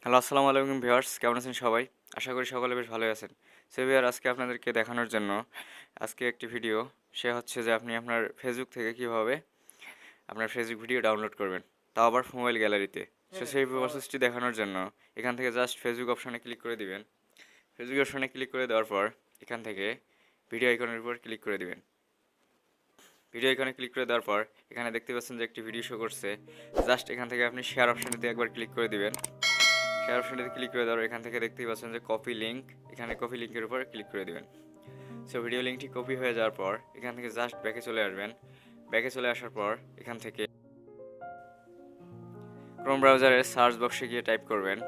Hello, আসসালামু আলাইকুম viewers, কেমন আছেন সবাই? আশা করি সকলে বেশ ভালোই আছেন। সো ভিউয়ার আজকে আপনাদেরকে দেখানোর জন্য আজকে একটি ভিডিও সে হচ্ছে যে আপনি আপনার ফেসবুক থেকে কিভাবে আপনার ফেসবুক ভিডিও ডাউনলোড করবেন। তাও আবার মোবাইল গ্যালারিতে। সো সেই প্রসেসটি দেখানোর জন্য এখান থেকে জাস্ট ফেসবুক অপশনে ক্লিক করে দিবেন। ফেসবুক অপশনে ক্লিক করে দেওয়ার পর এখান থেকে ভিডিও আইকনের উপর ক্লিক করে দিবেন। ভিডিও আইকনে ক্লিক করে দেওয়ার পর এখানে দেখতে পাচ্ছেন যে একটি ভিডিও শো করছে। জাস্ট এখান থেকে আপনি শেয়ার অপশনটিতে একবার ক্লিক করে দিবেন। শেয়ার অপশনটিতে ক্লিক করে দেওয়ার এখান থেকে দেখতেই পাচ্ছেন যে কপি লিঙ্ক, এখানে কপি লিঙ্কের উপর ক্লিক করে দিবেন। সো ভিডিও লিঙ্কটি কপি হয়ে যাওয়ার পর এখান থেকে জাস্ট ব্যাকে চলে আসবেন। ব্যাকে চলে আসার পর এখান থেকে ক্রোম ব্রাউজারের সার্চ বক্সে গিয়ে টাইপ করবেন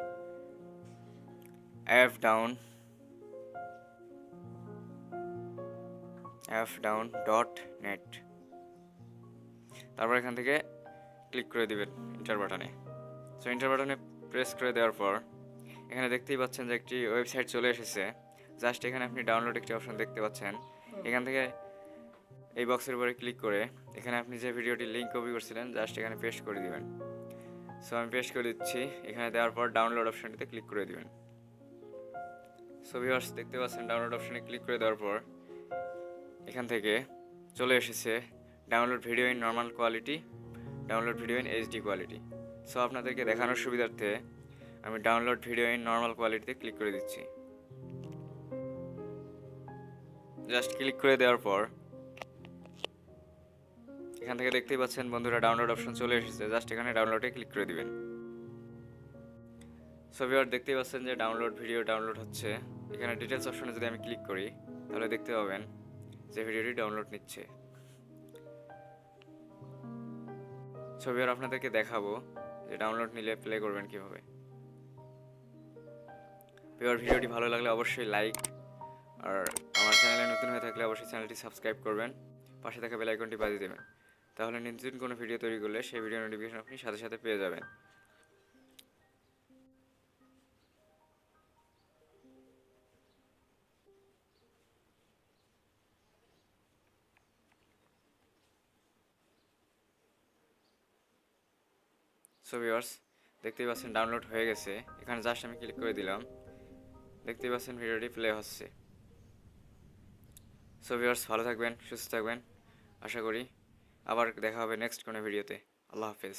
fdown.net। তারপর এখান থেকে ক্লিক করে দিবেন এন্টার বাটনে। সো এন্টার বাটনে প্রেস করে দেওয়ার পর এখানে দেখতেই পাচ্ছেন যে একটি ওয়েবসাইট চলে এসেছে। জাস্ট এখানে আপনি ডাউনলোড একটি অপশন দেখতে পাচ্ছেন। এখান থেকে এই বক্সের উপরে ক্লিক করে এখানে আপনি যে ভিডিওটির লিঙ্ক কপি করছিলেন জাস্ট এখানে পেস্ট করে দিবেন। সো আমি পেস্ট করে দিচ্ছি। এখানে দেওয়ার পর ডাউনলোড অপশনটিতে ক্লিক করে দিবেন। সো ভিউয়ার্স দেখতে পাচ্ছেন ডাউনলোড অপশনে ক্লিক করে দেওয়ার পর এখান থেকে চলে এসেছে download video in normal quality, download video in HD quality. So আপনাদেরকে দেখানোর সুবিধার্থে আমি ডাউনলোড ভিডিও ইন নর্মাল কোয়ালিটিতে ক্লিক করে দিচ্ছি। জাস্ট ক্লিক করে দেওয়ার পর এখান থেকে দেখতেই পাচ্ছেন বন্ধুরা ডাউনলোড অপশন চলে এসেছে। জাস্ট এখানে ডাউনলোডে ক্লিক করে দিবেন। সো ভিউয়ার দেখতেই পাচ্ছেন যে ডাউনলোড ভিডিও ডাউনলোড হচ্ছে। এখানে ডিটেলস অপশনে যদি আমি ক্লিক করি তাহলে দেখতে পাবেন যে ভিডিওটি ডাউনলোড নিচ্ছে। সো ভিউয়ার আপনাদেরকে দেখাবো যে ডাউনলোড নিলে প্লে করবেন কিভাবে। ভিউয়ার ভিডিওটি ভালো লাগলে অবশ্যই লাইক, আর আমার চ্যানেলে নতুন হয়ে থাকলে অবশ্যই চ্যানেলটি সাবস্ক্রাইব করবেন, পাশে থাকা বেল আইকনটি বাজিয়ে দেবেন। তাহলে নতুন কোনো ভিডিও তৈরি করলে সেই ভিডিও নোটিফিকেশন আপনি সাথে সাথে পেয়ে যাবেন। সো ভিউয়ার্স দেখতেই পাচ্ছেন ডাউনলোড হয়ে গেছে। এখানে জাস্ট আমি ক্লিক করে দিলাম। দেখতেই পাচ্ছেন ভিডিওটি প্লে হচ্ছে। সো ভিউয়ার্স ভালো থাকবেন, সুস্থ থাকবেন। আশা করি আবার দেখা হবে নেক্সট কোনো ভিডিওতে। আল্লাহ হাফেজ।